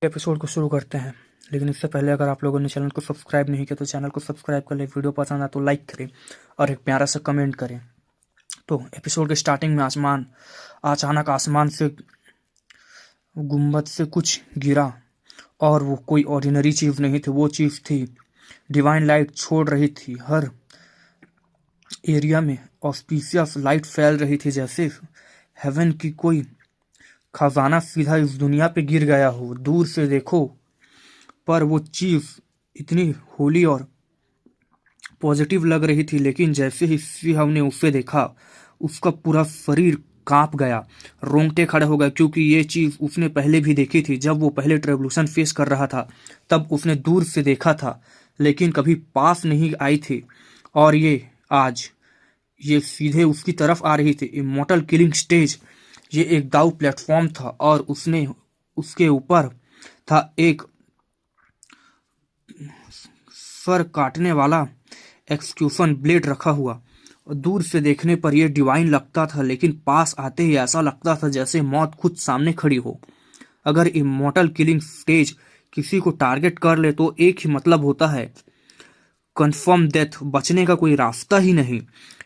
Episode को शुरू करते हैं। लेकिन इससे पहले अगर आप लोगों ने चैनल को सब्सक्राइब नहीं किया तो चैनल को सब्सक्राइब कर ले, वीडियो पसंद आए तो लाइक करें और एक प्यारा सा कमेंट करें। तो एपिसोड के स्टार्टिंग में अचानक आसमान से गुम्बद से कुछ गिरा और वो कोई ऑर्डिनरी चीज़ नहीं थी। वो चीज़ थी डिवाइन लाइट छोड़ रही थी। हर एरिया में ऑस्पिशियस लाइट फैल रही थी, जैसे हेवन की कोई खजाना सीधा इस दुनिया पे गिर गया हो। दूर से देखो पर वो चीज इतनी होली और पॉजिटिव लग रही थी, लेकिन जैसे ही सिंह ने उसे देखा उसका पूरा शरीर कांप गया, रोंगटे खड़े हो गए, क्योंकि ये चीज उसने पहले भी देखी थी। जब वो पहले ट्रेवल्यूशन फेस कर रहा था तब उसने दूर से देखा था, लेकिन कभी पास नहीं आई थी। और ये आज ये सीधे उसकी तरफ आ रही थी। इमॉर्टल किलिंग स्टेज ये एक दाव प्लेटफॉर्म था और उसने उसके ऊपर था एक सर काटने वाला एक्सक्यूशन ब्लेड रखा हुआ। दूर से देखने पर यह डिवाइन लगता था, लेकिन पास आते ही ऐसा लगता था जैसे मौत खुद सामने खड़ी हो। अगर इमॉर्टल किलिंग स्टेज किसी को टारगेट कर ले तो एक ही मतलब होता है, कंफर्म डेथ। बचने का कोई रास्ता ही नहीं।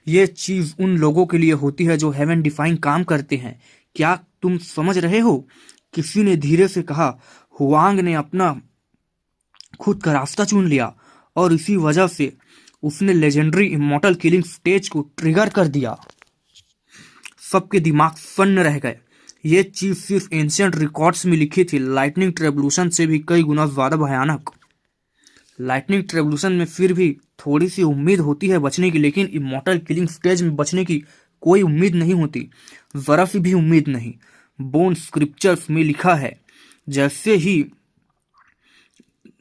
ये चीज उन लोगों के लिए होती है जो हेवन डिफाइन काम करते हैं। क्या तुम समझ रहे हो? किसी ने धीरे से कहा। हुआंग ने अपना खुद का रास्ता चुन लिया और इसी वजह से उसने लेजेंडरी इमॉर्टल किलिंग स्टेज को ट्रिगर कर दिया। सबके दिमाग सन्न रह गए। ये चीज सिर्फ एंशिएंट रिकॉर्ड्स में लिखी थी, लाइटनिंग ट्रेवल्यूशन से भी कई गुना ज्यादा भयानक। लाइटनिंग ट्रेवल्यूशन में फिर भी थोड़ी सी उम्मीद होती है बचने की, लेकिन इमॉर्टल किलिंग स्टेज में बचने की कोई उम्मीद नहीं होती, जरा सी भी उम्मीद नहीं। बोन स्क्रिप्चर्स में लिखा है, जैसे ही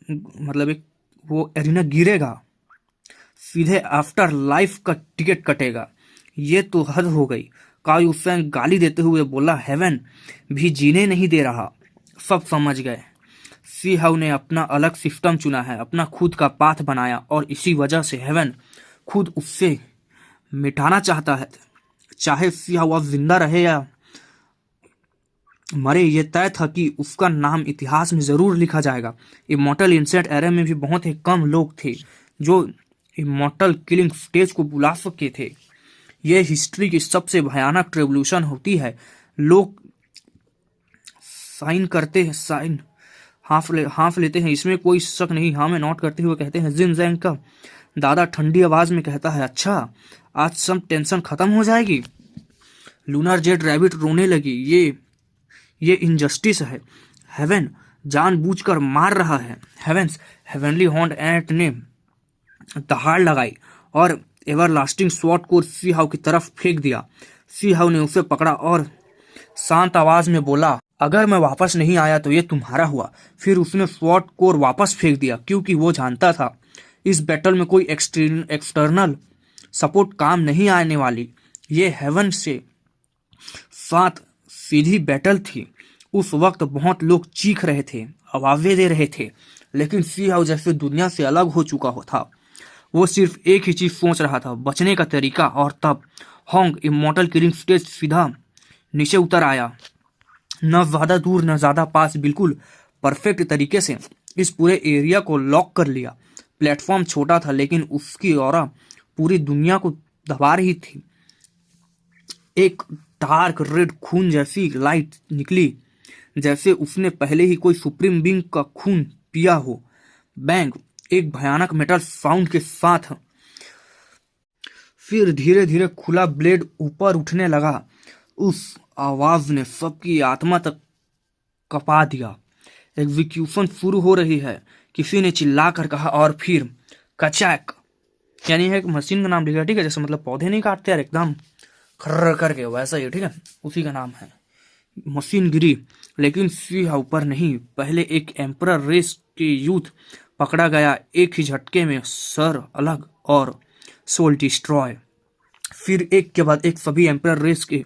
एक वो एरिना गिरेगा सीधे आफ्टर लाइफ का टिकट कटेगा। ये तो हद हो गई। काई हुसैन गाली देते हुए बोला, हेवन भी जीने नहीं दे रहा। सब समझ गए। सी हाउ ने अपना अलग सिस्टम चुना है, अपना खुद का पाथ बनाया, और इसी वजह से हेवन खुद उससे मिटाना चाहता है। चाहे सी हाउ अब जिंदा रहे या मरे, ये तय था कि उसका नाम इतिहास में जरूर लिखा जाएगा। इमॉर्टल इंसेंट एरा में भी बहुत ही कम लोग थे जो इमॉर्टल किलिंग स्टेज को बुला सके थे। यह हिस्ट्री की सबसे भयानक रेवोल्यूशन होती है। लोग साइन हाफ लेते हैं, इसमें कोई शक नहीं। हाँ में नोट करते हुए कहते हैं, जिन जैंग का दादा ठंडी आवाज में कहता है, अच्छा आज सब टेंशन खत्म हो जाएगी। लूनर जेड रैबिट रोने लगी। ये इनजस्टिस है। हेवन जानबूझकर मार रहा है। हेवनली हॉन्ड एंट ने दहाड़ लगाई और एवरलास्टिंग स्वॉर्ड को सी हाउ की तरफ फेंक दिया। सी हाउ ने उसे पकड़ा और शांत आवाज में बोला, अगर मैं वापस नहीं आया तो ये तुम्हारा हुआ। फिर उसने स्वॉर्ड कोर वापस फेंक दिया, क्योंकि वो जानता था इस बैटल में कोई एक्सटर्नल सपोर्ट काम नहीं आने वाली। ये हेवन से साथ सीधी बैटल थी। उस वक्त बहुत लोग चीख रहे थे, आवाजें दे रहे थे, लेकिन सी हाउ जैसे दुनिया से अलग हो चुका था। वो सिर्फ एक ही चीज सोच रहा था, बचने का तरीका। और तब होंग इमॉर्टल किलिंग स्टेज सीधा नीचे उतर आया, न ज्यादा दूर न ज्यादा पास, बिल्कुल परफेक्ट तरीके से इस पूरे एरिया को लॉक कर लिया। प्लेटफॉर्म छोटा था, लेकिन उसकी ऑरा पूरी दुनिया को दबा रही थी। एक डार्क रेड खून जैसी लाइट निकली, जैसे उसने पहले ही कोई सुप्रीम बींग का खून पिया हो। बैंग, एक भयानक मेटल साउंड के साथ फिर धीरे धीरे खुला ब्लेड ऊपर उठने लगा। उस आवाज ने सबकी आत्मा तक कपा दिया। एग्जीक्यूशन शुरू हो रही है, किसी ने चिल्लाकर कहा, और फिर कचैक, यानी है एक मशीन का नाम लिखा, ठीक है, जैसे मतलब पौधे नहीं काटते यार एकदम खर्र करके, वैसा ही, ठीक है, उसी का नाम है। मशीन गिरी, लेकिन सी हाउ पर नहीं। पहले एक एम्परर रेस के यूथ पकड़ा गया, एक ही झटके में सर अलग और सोल डिस्ट्रॉय। फिर एक के बाद एक सभी एम्परर रेस के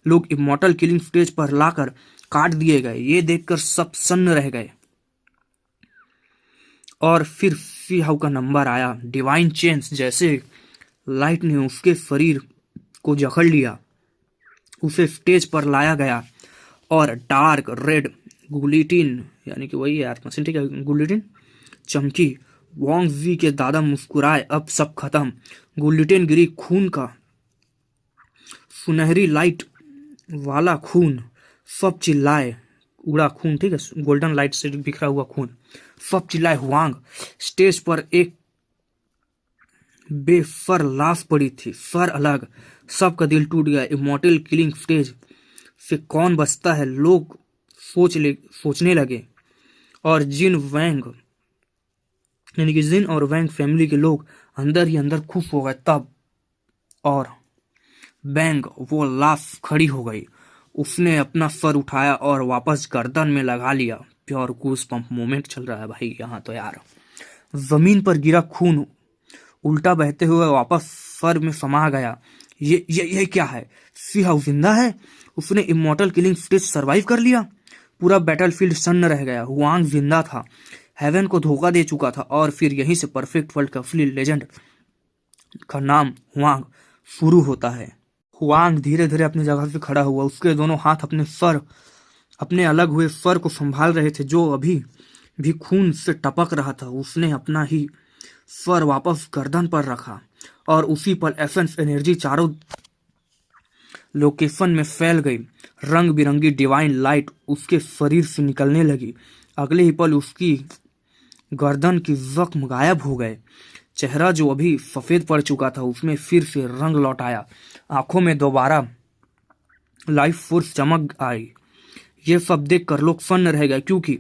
लोग इमॉर्टल किलिंग स्टेज पर लाकर काट दिए गए। ये देखकर सब सन्न रह गए। और फिर सी हाउ का नंबर आया। डिवाइन चेंज जैसे लाइट ने उसके शरीर को जकड़ लिया। उसे स्टेज पर लाया गया और डार्क रेड गुलिटिन यानी कि वही यार मशीन, ठीक है, गुलिटिन चमकी। वांग जी के दादा मुस्कुराए, अब सब खत्म। गुलिटिन गिरी, खून का सुनहरी लाइट वाला खून। सब चिल्लाए, उड़ा खून, ठीक है, गोल्डन लाइट से बिखरा हुआ खून। सब चिल्लाए, हुआंग। स्टेज पर एक बेफर लाश पड़ी थी, सर अलग। सबका दिल टूट गया। इमॉर्टल किलिंग स्टेज से कौन बचता है, लोग सोचने लगे। और जिन वैंग यानी कि जिन और वैंग फैमिली के लोग अंदर ही अंदर खुश हो गए। तब और बैंग, वो लाश खड़ी हो गई। उसने अपना सर उठाया और वापस गर्दन में लगा लिया। प्योर गूस पंप मोमेंट चल रहा है भाई यहाँ तो यार। जमीन पर गिरा खून उल्टा बहते हुए वापस सर में समा गया। ये क्या है? सी हाउ जिंदा है? उसने इमॉर्टल किलिंग स्टेज सरवाइव कर लिया। पूरा बैटलफील्ड सन्न रह गया। हुआंग जिंदा था, हेवन को धोखा दे चुका था, और फिर यहीं से परफेक्ट वर्ल्ड का असली लेजेंड का नाम हुआंग शुरू होता है। हुआंग धीरे धीरे अपनी जगह से खड़ा हुआ। उसके दोनों हाथ अपने अलग हुए सर को संभाल रहे थे, जो अभी भी खून से टपक रहा था। उसने अपना ही सर वापस गर्दन पर रखा, और उसी पर एसेंस एनर्जी चारों लोकेशन में फैल गई। रंग बिरंगी डिवाइन लाइट उसके शरीर से निकलने लगी। अगले ही पल उसकी गर्दन की जख्म गायब हो गए। चेहरा जो अभी सफेद पड़ चुका था, उसमें फिर से रंग लौट आया। आंखों में दोबारा लाइफ फोर्स चमक आई। ये सब देखकर लोग सन्न रह गए, क्योंकि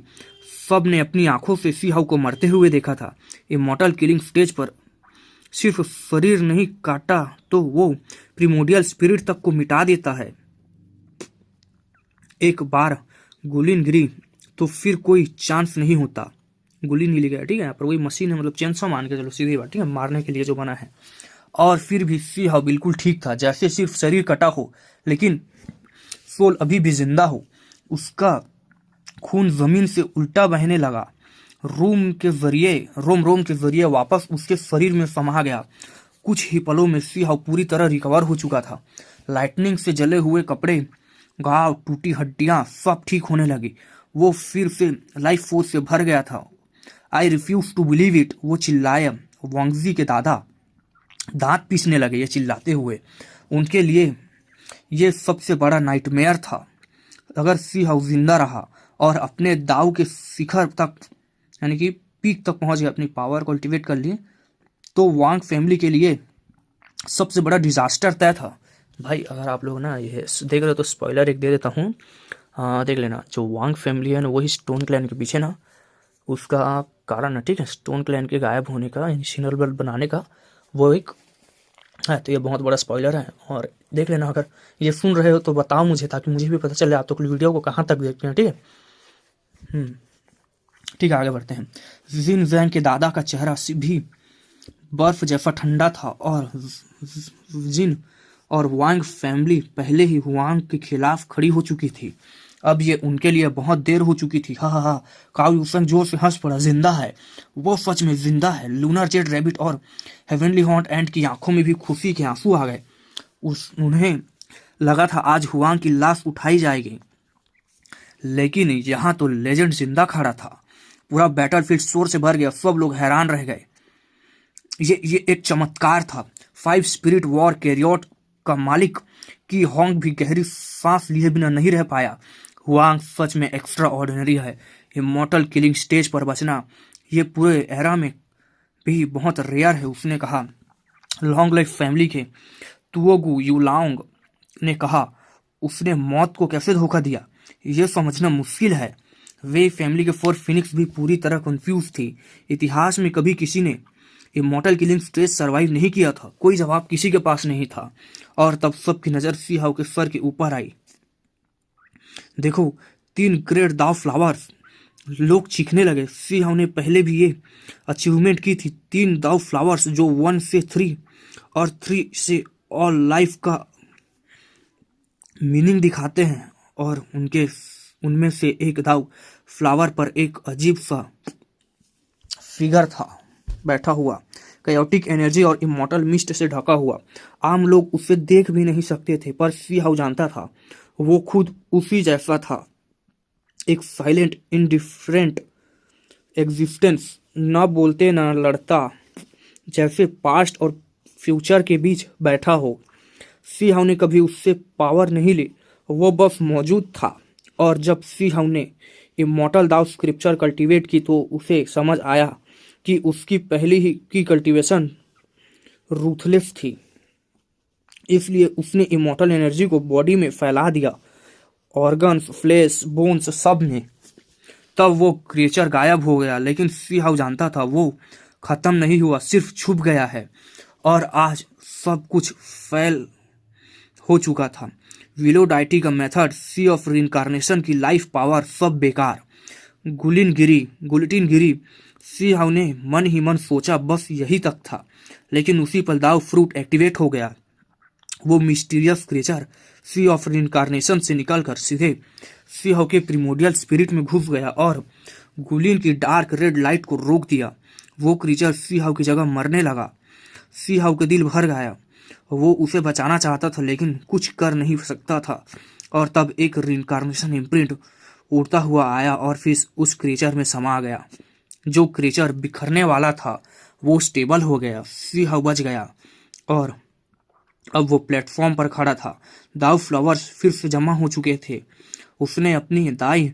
सब ने अपनी आंखों से सी हाउ को मरते हुए देखा था। इमॉर्टल किलिंग स्टेज पर सिर्फ शरीर नहीं काटा तो वो प्रिमोडियल स्पिरिट तक को मिटा देता है। एक बार गुलिन गिरी तो फिर कोई चांस नहीं होता। गुलिन गिर गया, ठीक है, पर वही मशीन है, मतलब चेंसो मान के चलो सीधी बात, ठीक है, मारने के लिए जो बना है। और फिर भी सी हाउ बिल्कुल ठीक था, जैसे सिर्फ शरीर कटा हो, लेकिन सोल अभी भी जिंदा हो। उसका खून जमीन से उल्टा बहने लगा। रोम के जरिए वापस उसके शरीर में समा गया। कुछ ही पलों में सी हाउ पूरी तरह रिकवर हो चुका था। लाइटनिंग से जले हुए कपड़े, घाव, टूटी हड्डियां सब ठीक होने लगी। वो फिर से लाइफ फोर्स से भर गया था। I refuse to believe it, वो चिल्लाया। वांगजी के दादा दांत पीसने लगे ये चिल्लाते हुए। उनके लिए ये सबसे बड़ा नाइटमेयर था। अगर सी हाउ जिंदा रहा और अपने दाव के शिखर तक यानी कि पीक तक पहुंच गया, अपनी पावर कल्टीवेट कर लिए, तो वांग फैमिली के लिए सबसे बड़ा डिजास्टर तय था। भाई अगर आप लोग ना ये देख रहे हो तो स्पॉइलर एक दे देता हूँ, देख लेना। जो वांग फैमिली है ना, वही स्टोन क्लैन के पीछे ना उसका कारण है, ठीक है, स्टोन क्लैन के गायब होने का, इनिशियल वर्ल्ड बनाने का वो एक है। तो ये बहुत बड़ा स्पॉइलर है, और देख लेना। अगर ये सुन रहे हो तो बताओ मुझे, ताकि मुझे भी पता चले आप तो वीडियो को कहाँ तक देखते हैं, ठीक है। ठीक है, आगे बढ़ते हैं। जिन जैंग के दादा का चेहरा भी बर्फ जैसा ठंडा था, और जिन और वांग फैमिली पहले ही हुआंग के खिलाफ खड़ी हो चुकी थी। अब ये उनके लिए बहुत देर हो चुकी थी। हा। काओ यूसन जोर से हंस पड़ा। जिंदा है, वो सच में जिंदा है। लूनर जेड रैबिट और हेवनली हॉन्ट एंड की आंखों में भी खुशी के आंसू आ गए। उन्हें लगा था आज हुआंग की लाश उठाई जाएगी, लेकिन यहाँ तो लेजेंड जिंदा खड़ा था। पूरा बैटलफील्ड शोर से भर गया। सब लोग हैरान रह गए। ये एक चमत्कार था। 5 स्पिरिट वॉर कैरियट का मालिक की होंग भी गहरी सांस लिए बिना नहीं रह पाया। हुआंग सच में एक्स्ट्रा ऑर्डिनरी है। इमॉर्टल किलिंग स्टेज पर बचना ये पूरे एरा में भी बहुत रेयर है, उसने कहा। लॉन्ग लाइफ फैमिली के तुओगु युलाओंग ने कहा। उसने मौत को कैसे धोखा दिया, यह समझना मुश्किल है। वे फैमिली के 4 फिनिक्स भी पूरी तरह कंफ्यूज थी। इतिहास में कभी किसी ने इमॉर्टल किलिंग स्टेज सरवाइव नहीं किया था। कोई जवाब किसी के पास नहीं था। और तब सबकी नजर सी हाउ के सर के ऊपर आई। देखो, 3 ग्रेट दाव फ्लावर्स। लोग चीखने लगे। सी हाउ ने पहले भी ये अचीवमेंट की थी। 3 दाव फ्लावर्स जो 1 से 3 और 3 से ऑल लाइफ का मीनिंग दिखाते हैं। और उनमें से एक दाव फ्लावर पर एक अजीब सा फिगर था बैठा हुआ, कायोटिक एनर्जी और इमॉर्टल मिस्ट से ढका हुआ। आम लोग उसे देख भी नहीं सकते थे, पर सी हाउ जानता था वो खुद उसी जैसा था। एक साइलेंट इंडिफरेंट एग्जिस्टेंस, न बोलते न लड़ता, जैसे पास्ट और फ्यूचर के बीच बैठा हो। सी हाउ ने कभी उससे पावर नहीं ली, वो बस मौजूद था। और जब सी हाउ ने इमॉर्टल दाव स्क्रिप्चर कल्टीवेट की तो उसे समझ आया कि उसकी पहली ही की कल्टीवेशन रूथलेस थी। इसलिए उसने इमॉर्टल एनर्जी को बॉडी में फैला दिया, ऑर्गन्स, फ्लैश, बोन्स सब में। तब वो क्रिएचर गायब हो गया, लेकिन सी हाउ जानता था वो खत्म नहीं हुआ, सिर्फ छुप गया है। और आज सब कुछ फैल हो चुका था। विलो डाइटी का मेथड, सी ऑफ रिइंकार्नेशन की लाइफ पावर, सब बेकार। गुलिटिन गिरी। सी हाउ ने मन ही मन सोचा बस यही तक था, लेकिन उसी पल दाव फ्रूट एक्टिवेट हो गया। वो मिस्टीरियस क्रिएचर सी ऑफ रिइंकार्नेशन से निकलकर सीधे सी हाउ के प्रिमोडियल स्पिरिट में घुस गया और गुलिन की डार्क रेड लाइट को रोक दिया। वो क्रिएचर सी हाउ की जगह मरने लगा। सी हाउ के दिल भर गया। वो उसे बचाना चाहता था, लेकिन कुछ कर नहीं सकता था। और तब एक रिइंकार्नेशन इम्प्रिंट उड़ता हुआ आया और फिर उस क्रिएचर में समा गया। जो क्रिएचर बिखरने वाला था वो स्टेबल हो गया। सी हाउ बच गया और अब वो प्लेटफॉर्म पर खड़ा था। दाव फ्लावर्स फिर से जमा हो चुके थे। उसने अपनी दाई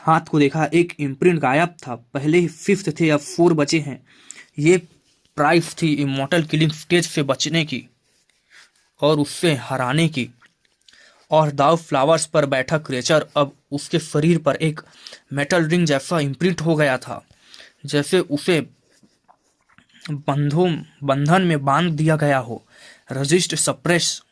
हाथ को देखा, एक इम्प्रिंट गायब था। पहले ही 5th थे, अब 4 बचे हैं। ये प्राइस थी इमॉर्टल किलिंग स्टेज से बचने की और उससे हराने की। और दाव फ्लावर्स पर बैठा क्रिएचर अब उसके शरीर पर एक मेटल रिंग जैसा इम्प्रिंट हो गया था, जैसे उसे बंधन में बांध दिया गया हो। रजिस्ट सप्रेस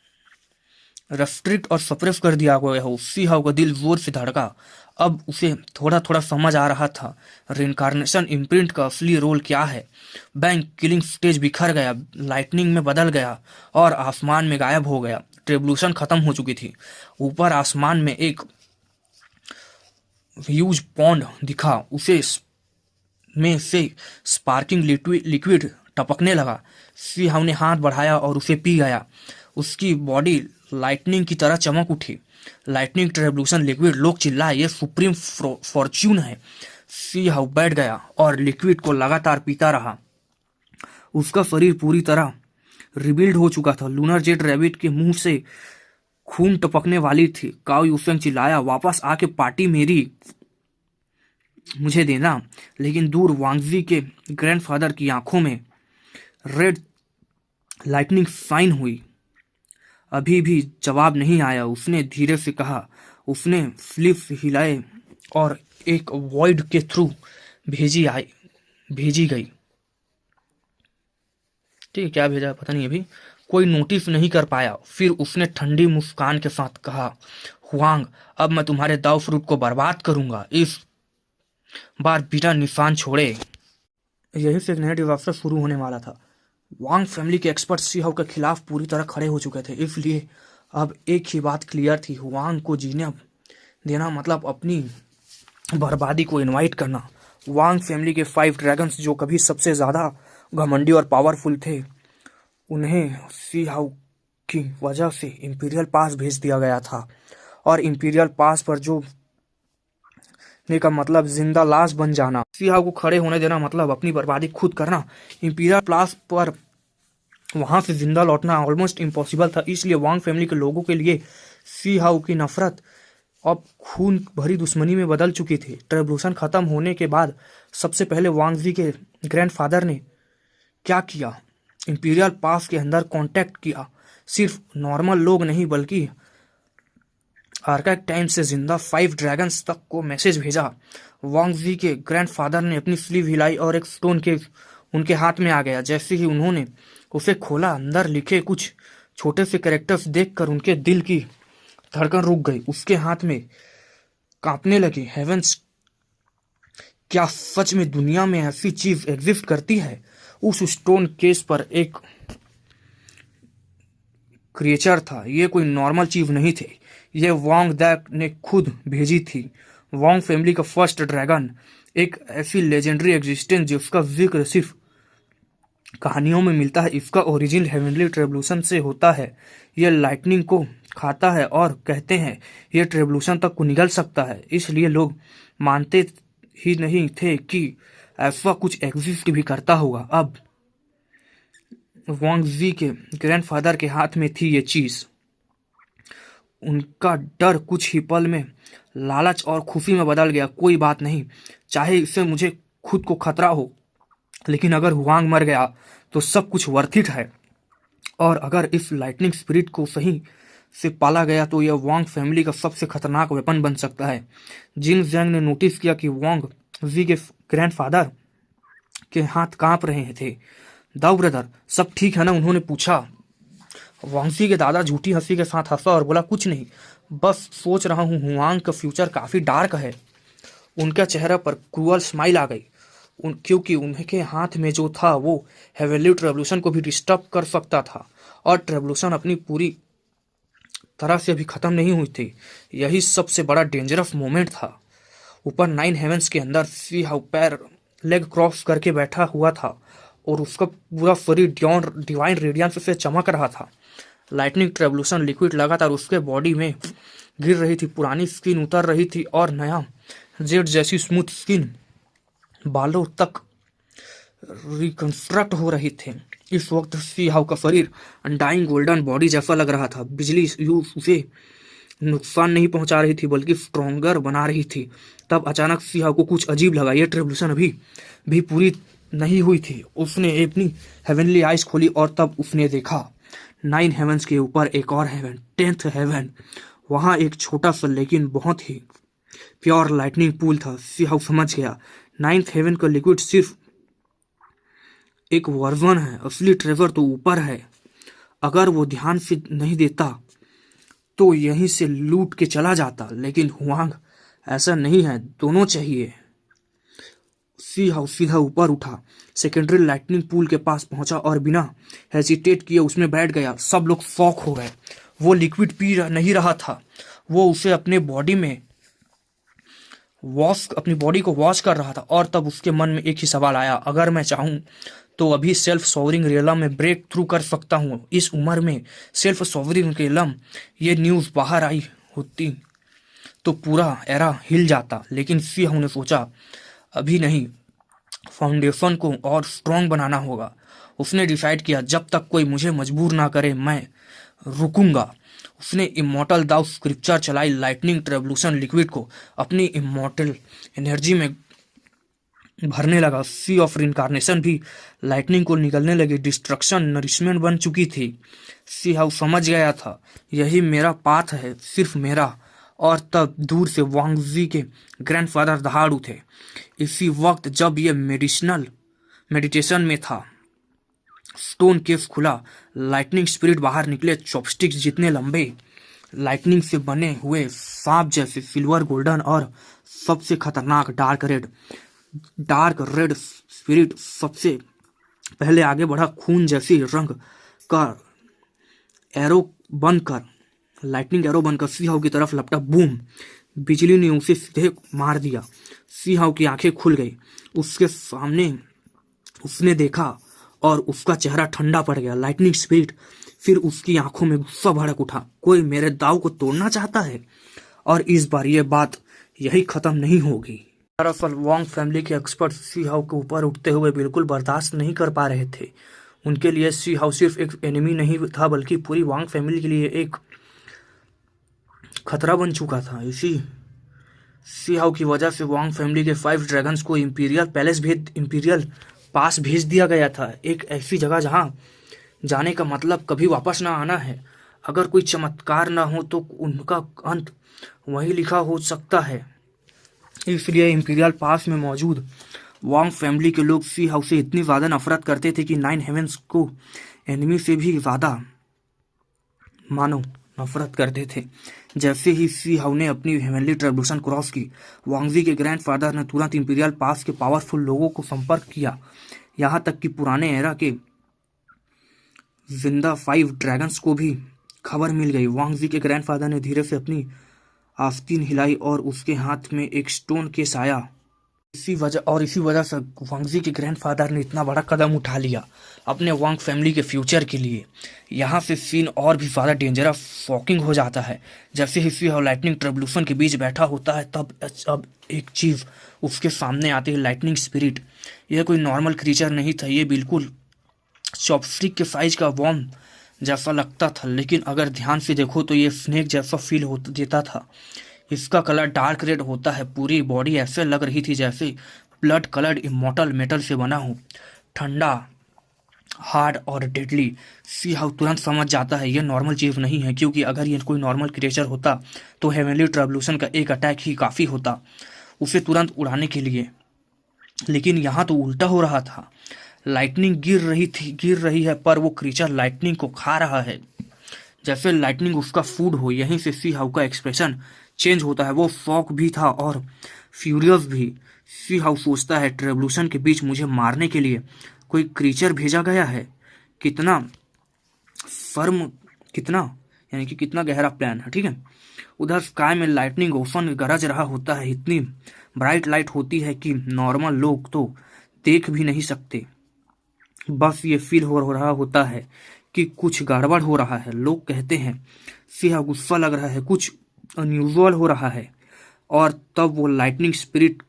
रेस्ट्रिक्ट और सप्रेस कर दिया गया हो। सी हाउ का दिल जोर से धड़का। अब उसे थोड़ा थोड़ा समझ आ रहा था रिइंकार्नेशन इम्प्रिंट का असली रोल क्या है। बैंक किलिंग स्टेज बिखर गया, लाइटनिंग में बदल गया और आसमान में गायब हो गया। ट्रिब्यूशन खत्म हो चुकी थी। ऊपर आसमान में एक ह्यूज पॉन्ड दिखा, उसे में से स्पार्किंग लिक्विड टपकने लगा। सी हाउ ने हाथ बढ़ाया और उसे पी गया। उसकी बॉडी लाइटनिंग की तरह चमक उठी। लाइटनिंग ट्रेवल्यूशन लिक्विड। लोग चिल्लाए, ये सुप्रीम फॉर्च्यून है। सी हाउ बैठ गया और लिक्विड को लगातार पीता रहा। उसका शरीर पूरी तरह रिबिल्ड हो चुका था। लूनर जेट रैबिट के मुंह से खून टपकने वाली थी। काओ यूफेंग चिल्लाया, वापस आके पार्टी मेरी मुझे देना। लेकिन दूर वांगजी के ग्रैंडफादर की आंखों में रेड लाइटनिंग साइन हुई। अभी भी जवाब नहीं आया। उसने धीरे से कहा। उसने स्लिप्स हिलाए और एक वॉइड के थ्रू भेजी गई। ठीक, क्या भेजा पता नहीं, अभी कोई नोटिस नहीं कर पाया। फिर उसने ठंडी मुस्कान के साथ कहा, हुआंग, अब मैं तुम्हारे दाव फ्रूट को बर्बाद करूंगा, इस बार बिना निशान छोड़े। यही से एक नया डिजास्टर शुरू होने वाला था। वांग फैमिली के एक्सपर्ट सी हाउ के खिलाफ पूरी तरह खड़े हो चुके थे। इसलिए अब एक ही बात क्लियर थी, वांग को जीने देना मतलब अपनी बर्बादी को इनवाइट करना। वांग फैमिली के 5 ड्रैगन्स, जो कभी सबसे ज्यादा घमंडी और पावरफुल थे, उन्हें सी हाउ की वजह से इंपीरियल पास भेज दिया गया था। और इंपीरियल पास पर जो ने का मतलब जिंदा लाश बन जाना। सी हाउ को खड़े होने देना मतलब अपनी बर्बादी खुद करना। इंपीरियल पास पर वहां से जिंदा लौटना ऑलमोस्ट इम्पॉसिबल था। इसलिए वांग फैमिली के लोगों के लिए सी हाउ की नफरत अब खून भरी दुश्मनी में बदल चुकी थी। ट्रेवल्यूशन खत्म होने के बाद सबसे पहले वांग जी के ग्रैंडफादर ने क्या किया, इंपीरियल पास के अंदर कांटेक्ट किया। सिर्फ नॉर्मल लोग नहीं बल्कि आर्काइव टाइम से जिंदा 5 ड्रैगन्स तक को मैसेज भेजा। वांग जी के ग्रैंडफादर ने अपनी स्लीव हिलाई और एक स्टोन के उनके हाथ में आ गया। जैसे ही उन्होंने उसे खोला, अंदर लिखे कुछ छोटे से कैरेक्टर्स देखकर उनके दिल की धड़कन रुक गई। उसके हाथ में कांपने लगी। हेवेंस, क्या सच में दुनिया में ऐसी चीज एग्जिस्ट करती है? उस स्टोन केस पर एक क्रिएचर था। ये कोई नॉर्मल चीज नहीं थे, ये वांग दैक ने खुद भेजी थी। वांग फैमिली का फर्स्ट ड्रैगन, एक ऐसी लेजेंडरी एग्जिस्टेंस जिसका जिक्र सिर्फ कहानियों में मिलता है। इसका ओरिजिन हेवनली ट्रेवल्यूशन से होता है। यह लाइटनिंग को खाता है और कहते हैं यह ट्रेवल्यूशन तक को निगल सकता है। इसलिए लोग मानते ही नहीं थे कि ऐसा कुछ एग्जिस्ट भी करता होगा। अब वांग जी के ग्रैंडफादर के हाथ में थी ये चीज। उनका डर कुछ ही पल में लालच और खुशी में बदल गया। कोई बात नहीं, चाहे इससे मुझे खुद को खतरा हो, लेकिन अगर हुआंग मर गया तो सब कुछ वर्थ इट है। और अगर इस लाइटनिंग स्पिरिट को सही से पाला गया तो यह वांग फैमिली का सबसे खतरनाक वेपन बन सकता है। जिन जैंग ने नोटिस किया कि वांग जी के ग्रैंडफादर के हाथ कांप रहे थे। दाऊ ब्रदर, सब ठीक है ना? उन्होंने पूछा। वांगजी के दादा झूठी हंसी के साथ हंसा और बोला, कुछ नहीं, बस सोच रहा हूँ हुआंग का फ्यूचर काफी डार्क है। उनका चेहरा पर क्रूअल स्माइल आ गई, क्योंकि उनके हाथ में जो था वो हेवनली ट्रेवल्यूशन को भी डिस्टर्ब कर सकता था, और ट्रेवल्यूशन अपनी पूरी तरह से अभी खत्म नहीं हुई थी। यही सबसे बड़ा डेंजरस मोमेंट था। ऊपर 9 हेवंस के अंदर सी हाउ पैर लेग क्रॉस करके बैठा हुआ था और उसका पूरा शरीर डिवाइन रेडियंस से चमक रहा था। लाइटनिंग ट्रेवल्यूशन लिक्विड लगातार उसके बॉडी में गिर रही थी। पुरानी स्किन उतर रही थी और नया जेड जैसी स्मूथ स्किन बालों तक रिकंस्ट्रक्ट हो रही थे। इस वक्त सी हाउ का शरीर अनडाइंग गोल्डन बॉडी जैसा लग रहा था। बिजली उसे नुकसान नहीं पहुंचा रही थी बल्कि स्ट्रोंगर बना रही थी। तब अचानक सी हाउ को कुछ अजीब लगा। यह ट्रेवल्यूशन अभी भी पूरी नहीं हुई थी। उसने अपनी हेवनली आइज खोली और तब उसने देखा 9 हेवंस के ऊपर एक और हेवन, 10th हेवन। वहां एक छोटा सा लेकिन बहुत ही प्योर लाइटनिंग पूल था। सी हाउ समझ गया, 9th हेवन का लिक्विड सिर्फ एक वर्जन है, असली ट्रेवर तो ऊपर है। अगर वो ध्यान से नहीं देता तो यहीं से लूट के चला जाता, लेकिन हुआंग ऐसा नहीं है, दोनों चाहिए। सी हाउ सीधा ऊपर उठा, सेकेंडरी लाइटनिंग पूल के पास पहुंचा और बिना हेजिटेट किए उसमें बैठ गया। सब लोग शॉक हो गए। वो लिक्विड पी नहीं रहा था, वो उसे अपने बॉडी में अपनी बॉडी को वॉश कर रहा था। और तब उसके मन में एक ही सवाल आया, अगर मैं चाहूं तो अभी सेल्फ सॉवरिंग रियलम में ब्रेक थ्रू कर सकता हूं। इस उम्र में सेल्फ सॉवरिंग रियलम, ये न्यूज बाहर आई होती तो पूरा एरा हिल जाता। लेकिन सी हाउ ने सोचा, अभी नहीं, फाउंडेशन को और स्ट्रॉन्ग बनाना होगा। उसने डिसाइड किया, जब तक कोई मुझे मजबूर ना करे मैं रुकूंगा। उसने इमॉर्टल दाउ स्क्रिप्चर चलाई। लाइटनिंग ट्रेवल्यूशन लिक्विड को अपनी इमॉर्टल एनर्जी में भरने लगा। सी ऑफ रिनकारनेशन भी लाइटनिंग को निकलने लगी। डिस्ट्रक्शन नरिशमेंट बन चुकी थी। सी हाउ समझ गया था, यही मेरा पाथ है, सिर्फ मेरा। और तब दूर से वांग जी के ग्रैंडफादर दहाड़ उठे। इसी वक्त जब ये मेडिटेशन में था, स्टोन केव खुला। लाइटनिंग स्पिरिट बाहर निकले, चॉपस्टिक्स जितने लंबे, लाइटनिंग से बने हुए सांप जैसे, सिल्वर गोल्डन और सबसे खतरनाक डार्क रेड स्पिरिट सबसे पहले आगे बढ़ा। खून जैसी रंग का एरो बनकर, लाइटनिंग एरो बनकर सी हाउ की तरफ लपटा। बूम! बिजली ने उसे सीधे मार दिया। सी हाउ की आंखें खुल गई। उसके सामने उसने देखा और उसका चेहरा ठंडा पड़ गया। लाइटनिंग स्पिरिट फिर उसकी आंखों में गुस्सा भड़क उठा। कोई मेरे दाव को तोड़ना चाहता है, और इस बार ये बात यही खत्म नहीं होगी। दरअसल वांग फैमिली के एक्सपर्ट सी हाउ के ऊपर उठते हुए बिल्कुल बर्दाश्त नहीं कर पा रहे थे। उनके लिए सी हाउ सिर्फ एक एनिमी नहीं था, बल्कि पूरी वांग फैमिली के लिए एक खतरा बन चुका था। इसी सी हाउ की वजह से वांग फैमिली के 5 ड्रैगन्स को इंपीरियल पास भेज दिया गया था। एक ऐसी जगह जहां जाने का मतलब कभी वापस ना आना है। अगर कोई चमत्कार ना हो तो उनका अंत वहीं लिखा हो सकता है। इसलिए इंपीरियल पास में मौजूद वांग फैमिली के लोग सी हाउ से इतनी ज्यादा नफरत करते थे कि 9 हेवंस को एनिमी से भी ज्यादा मानो नफरत करते थे। जैसे ही सी हाउ ने अपनी हेवनली ट्रेवल्यूशन क्रॉस की, वांगजी के ग्रैंडफादर ने तुरंत इंपीरियल पास के पावरफुल लोगों को संपर्क किया। यहाँ तक कि पुराने एरा के जिंदा 5 ड्रैगन्स को भी खबर मिल गई। वांगजी के ग्रैंडफादर ने धीरे से अपनी आस्तीन हिलाई और उसके हाथ में एक स्टोन केस आया। इसी वजह से वांगजी के ग्रैंडफादर ने इतना बड़ा कदम उठा लिया अपने वांग फैमिली के फ्यूचर के लिए। यहाँ से सीन और भी ज़्यादा डेंजरस शॉकिंग हो जाता है। जैसे ही सी लाइटनिंग ट्रिब्यूशन के बीच बैठा होता है तब अब एक चीज़ उसके सामने आती है, लाइटनिंग स्पिरिट। यह कोई नॉर्मल क्रीचर नहीं था, ये बिल्कुल चॉपस्टिक के साइज का वॉर्म जैसा लगता था, लेकिन अगर ध्यान से देखो तो ये स्नेक जैसा फील होता देता था। इसका कलर डार्क रेड होता है, पूरी बॉडी ऐसे लग रही थी जैसे ब्लड कलर्ड इमॉर्टल मेटल से बना हो, ठंडा, हार्ड और डेडली। सी हाउ तुरंत समझ जाता है ये नॉर्मल चीज़ नहीं है, क्योंकि अगर ये कोई नॉर्मल क्रिएचर होता तो हेवनली ट्रिब्यूशन का एक अटैक ही काफ़ी होता उसे तुरंत उड़ाने के लिए। लेकिन यहाँ तो उल्टा हो रहा था, लाइटनिंग गिर रही है पर वो क्रीचर लाइटनिंग को खा रहा है जैसे लाइटनिंग उसका फूड हो। यहीं से सी हाउ का एक्सप्रेशन चेंज होता है। वो शॉक भी था और फ्यूरियस भी। सी हाउ सोचता है ट्रिब्यूशन के बीच मुझे मारने के लिए कोई क्रीचर भेजा गया है। कितना फर्म, कितना यानी कि कितना गहरा प्लान है, ठीक है। उधर स्काई में लाइटनिंग ओफन गरज रहा होता है, इतनी ब्राइट लाइट होती है कि नॉर्मल लोग तो देख भी नहीं सकते। बस ये फील हो रहा होता है कि कुछ गड़बड़ हो रहा है। लोग कहते हैं सिया गुस्सा लग रहा है, कुछ अनयूजुअल हो रहा है। और तब वो लाइटनिंग स्पिरिट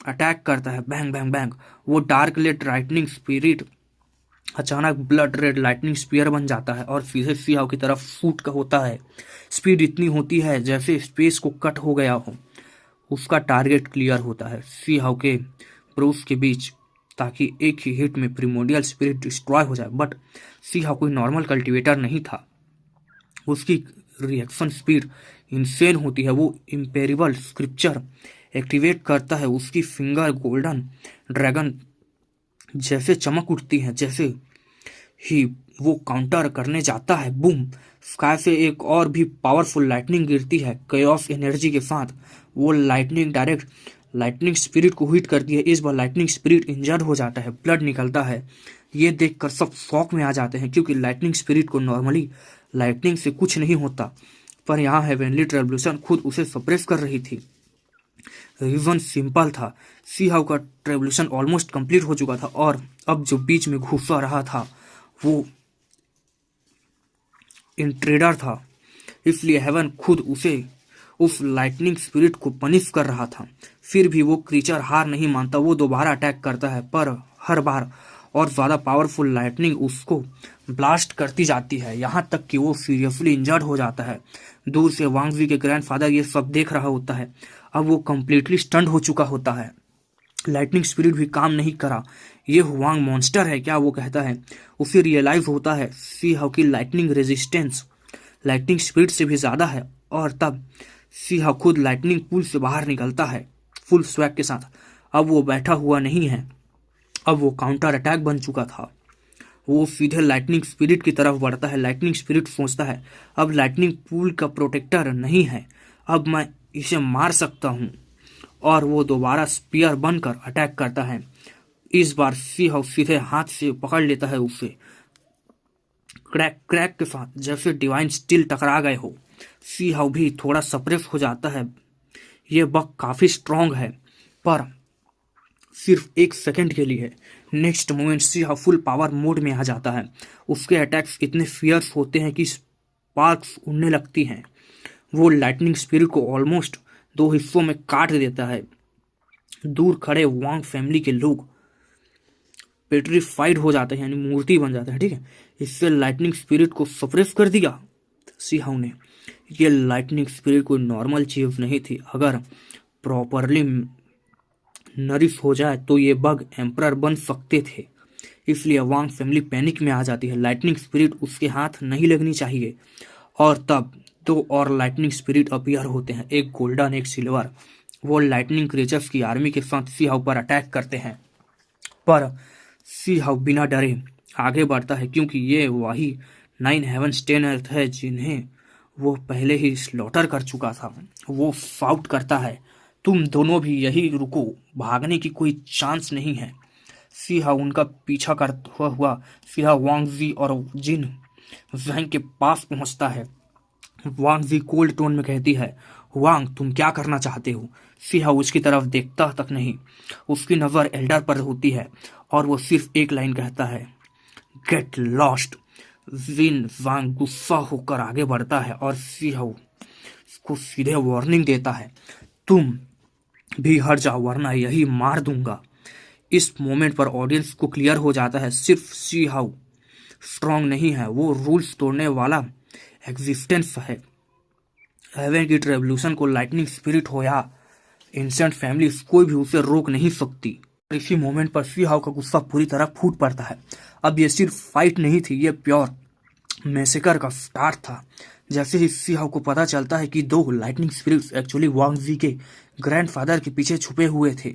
अटैक करता है, बैंग बैंग बैंग। वो डार्क लेड लाइटनिंग स्पिरिट अचानक ब्लड रेड लाइटनिंग स्पीयर बन जाता है और सीधे सियाओ की तरफ फूट का होता है। स्पीड इतनी होती है जैसे स्पेस को कट हो गया हो। उसका टारगेट क्लियर होता है सियाओ के ब्रूस के बीच, ताकि एक ही हिट में प्रिमोडियल स्पिरिट डिस्ट्रॉय हो जाए। बट सियाओ कोई नॉर्मल कल्टिवेटर नहीं था, उसकी रिएक्शन स्पीड इंसेन होती है। वो इम्पेरेबल स्क्रिप्चर एक्टिवेट करता है, उसकी फिंगर गोल्डन ड्रैगन जैसे चमक उठती है। जैसे ही वो काउंटर करने जाता है, बूम, स्काई से एक और भी पावरफुल लाइटनिंग गिरती है केओस एनर्जी के साथ। वो लाइटनिंग डायरेक्ट लाइटनिंग स्पिरिट को हिट करती है। इस बार लाइटनिंग स्पिरिट इंजर्ड हो जाता है, ब्लड निकलता है। ये देखकर सब शॉक में आ जाते हैं, क्योंकि लाइटनिंग स्पिरिट को नॉर्मली लाइटनिंग से कुछ नहीं होता, पर यहाँ हेवनली ट्रिब्यूशन खुद उसे सप्रेस कर रही थी। रीजन सिंपल था, सी हाउ का ट्रिब्यूशन ऑलमोस्ट कंप्लीट हो चुका था और अब जो बीच में घुसा रहा था वो इंट्रेडर था। इसलिए हेवन खुद उसे उस लाइटनिंग स्पिरिट को पनिश कर रहा था। फिर भी वो क्रीचर हार नहीं मानता, वो दोबारा अटैक करता है, पर हर बार और ज़्यादा पावरफुल लाइटनिंग उसको ब्लास्ट करती जाती है, यहाँ तक कि वो सीरियसली इंजर्ड हो जाता है। दूर से वांगजी के ग्रैंडफादर ये सब देख रहा होता है। अब वो कम्प्लीटली स्टंट हो चुका होता है। लाइटनिंग स्पिरिट भी काम नहीं करा। ये हुआंग मॉन्स्टर है क्या, वो कहता है। उसे रियलाइज होता है सी हाउ की लाइटनिंग रेजिस्टेंस लाइटनिंग स्पिरिट से भी ज़्यादा है। और तब सी हाउ खुद लाइटनिंग पूल से बाहर निकलता है फुल स्वैग के साथ। अब वो बैठा हुआ नहीं है, अब वो काउंटर अटैक बन चुका था। वो सीधे लाइटनिंग स्पिरिट की तरफ बढ़ता है। लाइटनिंग स्पिरिट सोचता है अब लाइटनिंग पूल का प्रोटेक्टर नहीं है, अब मैं इसे मार सकता हूँ। और वो दोबारा स्पीयर बनकर अटैक करता है। इस बार सी हाउ सीधे हाथ से पकड़ लेता है उसे, क्रैक क्रैक के साथ, जैसे डिवाइन स्टील टकरा गए हो। सी हाउ भी थोड़ा सप्रेस हो जाता है। ये बग काफ़ी स्ट्रॉन्ग है, पर सिर्फ एक सेकंड के लिए। Next moment see how full power mode में आ जाता है। उसके अटैक्स इतने फियर्स होते हैं कि स्पार्क्स उड़ने लगती हैं। वो लाइटनिंग स्पिरिट को ऑलमोस्ट 2 हिस्सों में काट देता है। दूर खड़े वांग फैमिली के लोग पेट्रीफाइड हो जाते हैं, यानी मूर्ति बन जाते हैं, ठीक है। इससे लाइटनिंग स्पिरिट को सप्रेस कर दिया सी हाउ ने। ये लाइटनिंग स्पिरिट कोई नॉर्मल चीज नहीं थी। अगर प्रॉपरली नरिश हो जाए तो ये बग एम्परर बन सकते थे। इसलिए वांग फैमिली पैनिक में आ जाती है। लाइटनिंग स्पिरिट उसके हाथ नहीं लगनी चाहिए। और तब 2 और लाइटनिंग स्पिरिट अपीयर होते हैं, एक गोल्डन एक सिल्वर। वो लाइटनिंग क्रिएचर्स की आर्मी के साथ सी हाउ पर अटैक करते हैं, पर सी हाउ बिना डरे आगे बढ़ता है, क्योंकि ये वही 9 हेवंस 10 अर्थ है जिन्हें वो पहले ही स्लॉटर कर चुका था। वो फाउट करता है, तुम दोनों भी यही रुको, भागने की कोई चांस नहीं है। सी हाउ उनका पीछा करता हुआ सीधा वांगजी और जिन वैंग के पास पहुंचता है। वांगजी कोल्ड टोन में कहती है, हुआंग तुम क्या करना चाहते हो? सिहाओ उसकी तरफ देखता तक नहीं। उसकी नज़र एल्डर पर होती है और वो सिर्फ एक लाइन कहता है, गेट लॉस्ट। जिन वांग गुस्सा होकर आगे बढ़ता है और सिहाओ को सीधे वार्निंग देता है, तुम भी हट जाओ वरना यही मार दूंगा। इस मोमेंट पर ऑडियंस को क्लियर हो जाता है सिर्फ सिहाओ स्ट्रांग नहीं है, वो रूल्स तोड़ने वाला एग्जिस्टेंस है। हेवन की रेवोल्यूशन को लाइटनिंग स्पिरिट हो या एंशिएंट फैमिली, कोई भी उसे रोक नहीं सकती। इसी मोमेंट पर सिहाओ का गुस्सा पूरी तरह फूट पड़ता है। अब ये सिर्फ फाइट नहीं थी, ये प्योर मैसेकर का स्टार्ट था। जैसे ही सिहाओ को पता चलता है कि दो लाइटनिंग स्पिरिट्स एक्चुअली वांग जी के ग्रैंडफादर के पीछे छुपे हुए थे,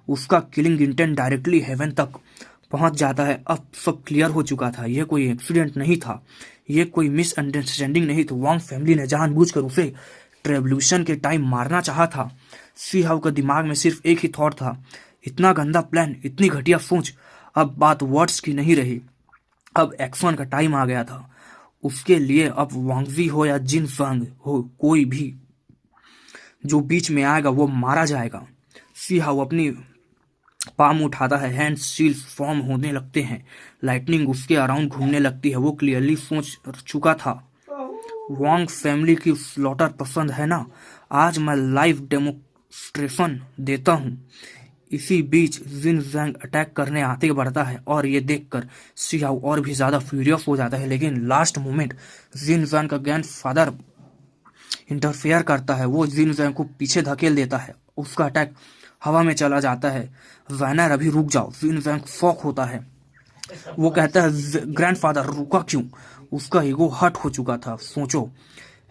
उसका किलिंग इंटेंट डायरेक्टली हेवन तक पहुंच जाता है। अब सब क्लियर हो चुका था, यह कोई एक्सीडेंट नहीं था, यह कोई मिसअंडरस्टैंडिंग नहीं थी। वांग फैमिली ने जानबूझकर उसे रेवोल्यूशन के टाइम मारना चाहा था। सिहाओ के दिमाग में सिर्फ एक ही थॉट था, इतना गंदा प्लान, इतनी घटिया सोच। अब बात वर्ड्स की नहीं रही, अब एक्शन का टाइम आ गया था। उसके लिए अब वांगजी हो या जिन फंग हो, कोई भी जो बीच में आएगा वो मारा जाएगा। सिहाओ अपनी पाम उठाता है, हैंड शील्स फॉर्म होने लगते हैं, लाइटनिंग उसके अराउंड घूमने लगती है। वो क्लियरली सोच चुका था, वांग फैमिली की स्लॉटर पसंद है ना, आज मैं लाइव डेमोस्ट्रेशन देता हूँ। इसी बीच जिन जैंग अटैक करने आते बढ़ता है और ये देखकर सिहाओ और भी ज्यादा फ्यूरियस हो जाता है। लेकिन लास्ट मोमेंट जिन जैंग का ग्रैंडफादर इंटरफेयर करता है, वो जिन जैंग को पीछे धकेल देता है, उसका अटैक हवा में चला जाता है। वैनर अभी रुक जाओ, जिन जैंग शॉक होता है, वो कहता है ग्रैंडफादर रुका क्यों? उसका ईगो हर्ट हो चुका था। सोचो,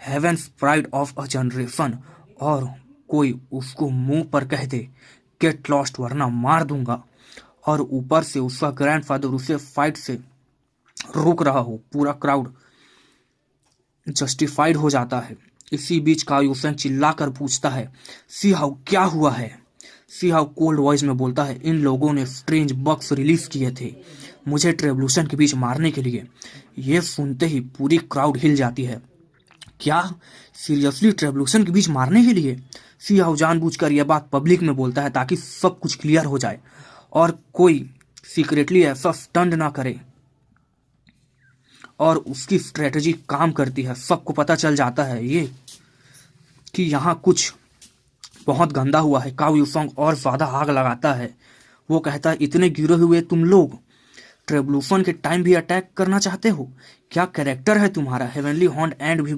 heaven's pride of a generation, और कोई उसको मुंह पर कह दे गेट लॉस्ट वरना मार दूंगा, और ऊपर से उसका ग्रैंडफादर उसे फाइट से रोक रहा हो। पूरा क्राउड जस्टिफाइड हो जाता है। इसी बीच कायोसेन चिल्लाकर पूछता है, सिहाओ क्या हुआ है? सिहाओ कोल्ड वॉइस में बोलता है, इन लोगों ने स्ट्रेंज बक्स रिलीज किए थे मुझे रेवोल्यूशन के बीच मारने के लिए। ये सुनते ही पूरी क्राउड हिल जाती है। क्या सीरियसली रेवोल्यूशन के बीच मारने के लिए? सिहाओ जानबूझकर यह बात पब्लिक में बोलता है ताकि सब कुछ क्लियर हो जाए और कोई सीक्रेटली ऐसा स्टंट ना करे। और उसकी स्ट्रेटजी काम करती है, सबको पता चल जाता है ये कि यहाँ कुछ बहुत गंदा हुआ है। काओ यूसोंग और ज्यादा आग लगाता है। वो कहता है, इतने गिरे हुए तुम लोग रेवोल्यूशन के टाइम भी अटैक करना चाहते हो? क्या कैरेक्टर है तुम्हारा? हेवनली हॉर्न एंड भी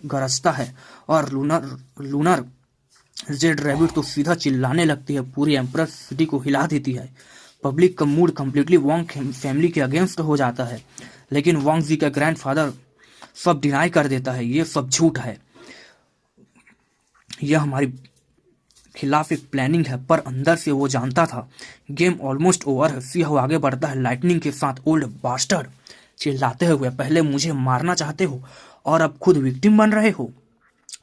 गरजता है और लूनर जेड रैबिट तो सीधा चिल्लाने लगती है, पूरी एम्प्रेस सिटी को हिला देती है। पब्लिक का मूड कम्प्लीटली वांग फैमिली के अगेंस्ट हो जाता है। लेकिन वांग जी का ग्रैंडफादर सब डिनाई कर देता है, ये सब झूठ है, यह हमारी खिलाफ एक प्लानिंग है। पर अंदर से वो जानता था गेम ऑलमोस्ट ओवर है। सिहाओ आगे बढ़ता है लाइटनिंग के साथ, ओल्ड बास्टर्ड चिल्लाते हुए, पहले मुझे मारना चाहते हो और अब खुद विक्टिम बन रहे हो।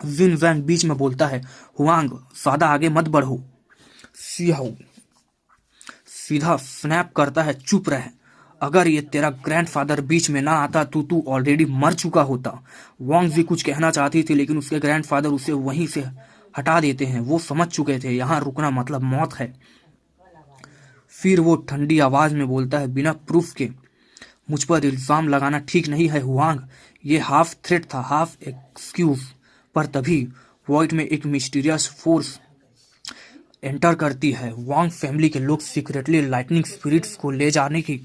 जिन वैंग बीच में बोलता है, हुआंग ज्यादा आगे मत बढ़ो। सिहाओ सीधा स्नैप करता है, चुप रह, अगर ये तेरा ग्रैंडफादर बीच में ना आता तो तू ऑलरेडी मर चुका होता। वांग जी कुछ कहना चाहती थी लेकिन उसके ग्रैंडफादर उसे वहीं से हटा देते हैं। वो समझ चुके थे यहाँ रुकना मतलब मौत है। फिर वो ठंडी आवाज में बोलता है, बिना प्रूफ के मुझ पर इल्जाम लगाना ठीक नहीं है हुआंग। ये हाफ थ्रेट था, हाफ एक्सक्यूज। पर तभी वॉइड में एक मिस्टीरियस फोर्स एंटर करती है। वांग फैमिली के लोग सीक्रेटली लाइटनिंग स्पिरिट्स को ले जाने की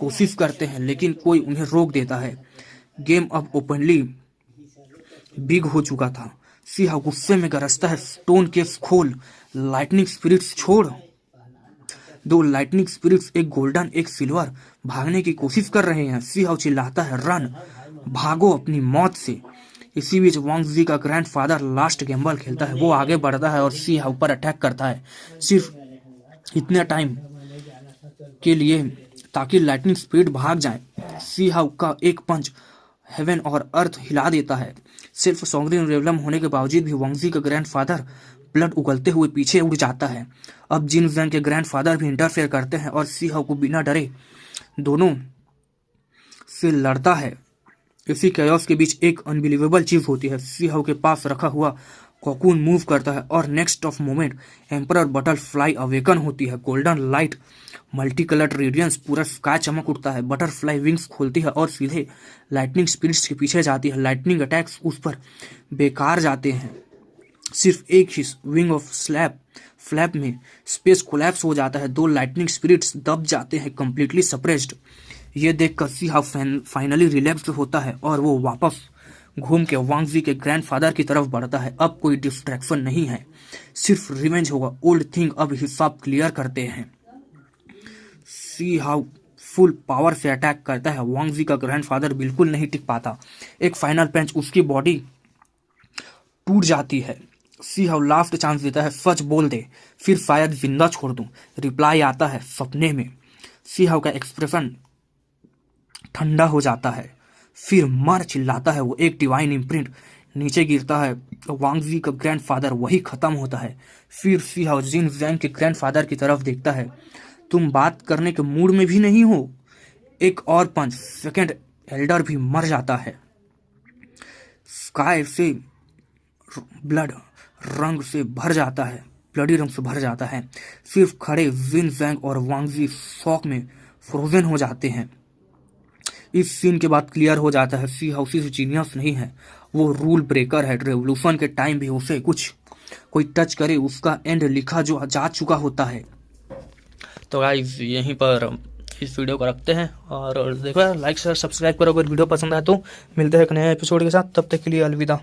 कोशिश करते हैं लेकिन कोई उन्हें रोक देता है। गेम अब ओपनली बिग हो चुका था। सिहाओ गुस्से में गरजता है, स्टोन केस खोल, लाइटनिंग स्पिरिट्स छोड़। दो लाइटनिंग स्पिरिट्स, एक गोल्डन एक सिल्वर, भागने की कोशिश कर रहे हैं। सिहाओ चिल्लाता है, रन, भागो अपनी मौत से। इसी बीच वांग जी का ग्रैंडफादर लास्ट गैम्बल खेलता है। वो आगे बढ़ता है और सिहाओ पर अटैक करता है, सिर्फ इतने टाइम के लिए ताकि लाइटनिंग स्पीड भाग जाए। सिहाओ का एक पंच हेवन और अर्थ हिला देता है। सिर्फ सॉन्गरिन रेवलम होने के बावजूद भी वांग जी का ग्रैंडफादर ब्लड उगलते हुए पीछे उड़ जाता है। अब जिन जैंग के ग्रैंडफादर भी इंटरफेयर करते हैं और सिहाओ को बिना डरे दोनों से लड़ता है। इसी कैओस के बीच एक अनबिलीवेबल चीज होती है। सिहाओ के पास रखा हुआ कोकून मूव करता है और next of moment emperor butterfly awaken होती है। Golden light multicoloured radiance, पूरा स्काई चमक उठता है। बटरफ्लाई विंग्स खोलती है और सीधे लाइटनिंग स्पिरिट्स के पीछे जाती है। लाइटनिंग अटैक्स उस पर बेकार जाते हैं। सिर्फ एक ही विंग ऑफ फ्लैप में स्पेस कोलैप्स हो जाता है। 2 लाइटनिंग स्पिरिट्स दब जाते हैं, कंप्लीटली सप्रेस्ड। ये देखकर सी हाउ फाइनली रिलैक्स होता है और वो वापस घूम के वांग जी के ग्रैंडफादर की तरफ बढ़ता है। अब कोई डिस्ट्रैक्शन नहीं है, सिर्फ रिवेंज होगा। ओल्ड थिंग अब हिसाब क्लियर करते हैं। सी हाउ फुल पावर से अटैक करता है। वांग जी का ग्रैंडफादर बिल्कुल नहीं टिक पाता। एक फाइनल पंच, उसकी बॉडी टूट जाती है। सी हाउ लास्ट चांस देता है, सच बोल दे फिर शायद जिंदा छोड़ दूं। रिप्लाई आता है सपने में। सी हाउ का एक्सप्रेशन ठंडा हो जाता है, फिर मर चिल्लाता है वो। एक डिवाइन इम्प्रिंट नीचे गिरता है। वांग जी का ग्रैंडफादर वही खत्म होता है। फिर सी हाउ जिन जैंग के ग्रैंडफादर की तरफ देखता है। तुम बात करने के मूड में भी नहीं हो। एक और पंच, सेकंड एल्डर भी मर जाता है। स्काई से ब्लड रंग से भर जाता है, ब्लडी रंग से भर जाता है। सिर्फ खड़े जिन जैंग और वांग जी शॉक में फ्रोजन हो जाते हैं। इस सीन के बाद क्लियर हो जाता है सी हाउ सिर्फ जीनियस नहीं है, वो रूल ब्रेकर है। रेवोल्यूशन के टाइम भी उसे कुछ कोई टच करे उसका एंड लिखा जो जा चुका होता है। तो गाइस यहीं पर इस वीडियो को रखते हैं और देखो यार, लाइक शेयर सब्सक्राइब करो अगर वीडियो पसंद आए तो। मिलते हैं एक नए एपिसोड के साथ, तब तक के लिए अलविदा।